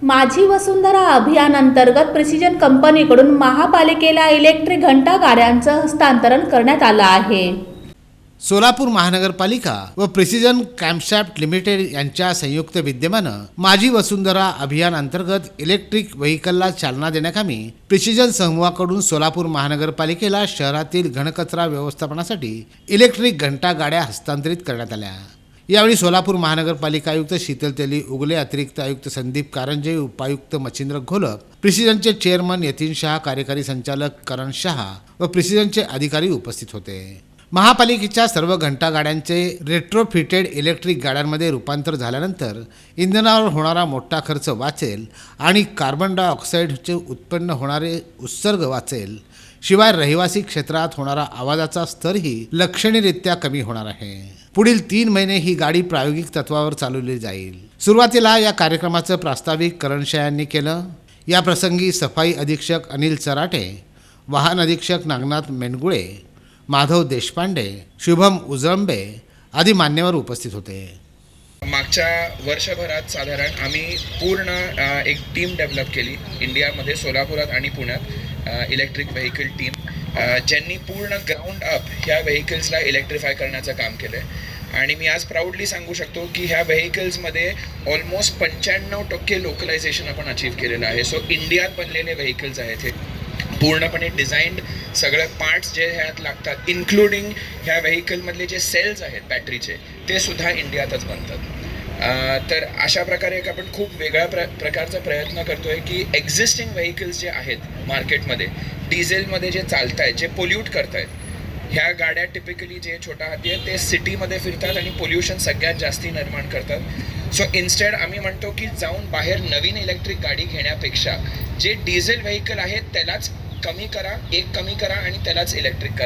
माझी वसुंधरा अभियान अंतर्गत प्रिसिजन कंपनीकडून महापालिकेला इलेक्ट्रिक घंटा गाड्यांचं हस्तांतरण करण्यात आलं आहे। सोलापूर महानगरपालिका व प्रिसिजन कॅम्पशाफ्ट लिमिटेड यांच्या संयुक्त विद्यमानं माझी वसुंधरा अभियान अंतर्गत इलेक्ट्रिक व्हेकलला चालना देण्याकामी प्रिसिजन समूहाकडून सोलापूर महानगरपालिकेला शहरातील घनकचरा व्यवस्थापनासाठी इलेक्ट्रिक घंटा गाड्या हस्तांतरित करण्यात आल्या। यावेळी सोलापूर महानगरपालिका आयुक्त शीतल तेली उगले, अतिरिक्त आयुक्त संदीप कारंजे, उपायुक्त मच्छिंद्र घोलप, प्रिसिजनचे चेअरमन यतीन शाह, कार्यकारी संचालक करण शाह व प्रिसिजनचे अधिकारी उपस्थित होते। महापालिकेच्या सर्व घंटा गाड्यांचे रेट्रोफिटेड इलेक्ट्रिक गाड्यांमध्ये रूपांतर झाल्यानंतर इंधनावर होणारा मोठा खर्च वाचेल आणि कार्बन डायऑक्साईडचे उत्पन्न होणारे उत्सर्ग वाचेल। शिवाय रहिवासी क्षेत्रात होणारा आवाजाचा स्तरही लक्षणीयरित्या कमी होणार आहे। पुढील 3 महिने ही गाडी प्रायोगिक तत्वावर चालवली जाईल। सुरुवातीला या कार्यक्रमाचं प्रास्ताविक करण शाह यांनी केलं। या प्रसंगी सफाई अधीक्षक अनिल चराटे, वाहन अधीक्षक नागनाथ मेनगुळे, माधव देशपांडे, शुभम उजळंबे आदी मान्यवर उपस्थित होते। मागच्या वर्षभरात साधारण आम्ही पूर्ण एक टीम डेव्हलप केली इंडियामध्ये, सोलापुरात आणि पुण्यात इलेक्ट्रिक व्हेकल टीम, ज्यांनी पूर्ण ग्राउंड अप ह्या व्हेकल्सला इलेक्ट्रिफाय करण्याचं काम केलं आहे। आणि मी आज प्राऊडली सांगू शकतो की ह्या व्हेकल्समध्ये ऑलमोस्ट 95% लोकलायझेशन आपण अचीव केलेलं आहे। सो इंडियात बनलेले व्हेकल्स आहेत हे, पूर्णपणे डिझाईन्ड, सगळे पार्ट्स जे ह्यात लागतात इन्क्लुडिंग ह्या व्हेकलमधले जे सेल्स आहेत बॅटरीचे, ते सुद्धा इंडियातच बनतात। तर अशा प्रकारे एक आपण खूप वेगळ्या प्रकारचा प्रयत्न करतो आहे की एक्झिस्टिंग व्हेकल्स जे आहेत मार्केटमध्ये डिझेलमध्ये जे चालत आहेत, जे पोल्यूट करत आहेत, ह्या गाड्या टिपिकली जे छोटा हाती आहेत ते सिटीमध्ये फिरतात आणि पोल्युशन सगळ्यात जास्ती निर्माण करतात। सो इन्स्टेड आम्ही म्हणतो की जाऊन बाहेर नवीन इलेक्ट्रिक गाडी घेण्यापेक्षा जे डिझेल व्हेकल आहेत त्यालाच कमी करा आणि त्यालाच इलेक्ट्रिक करा।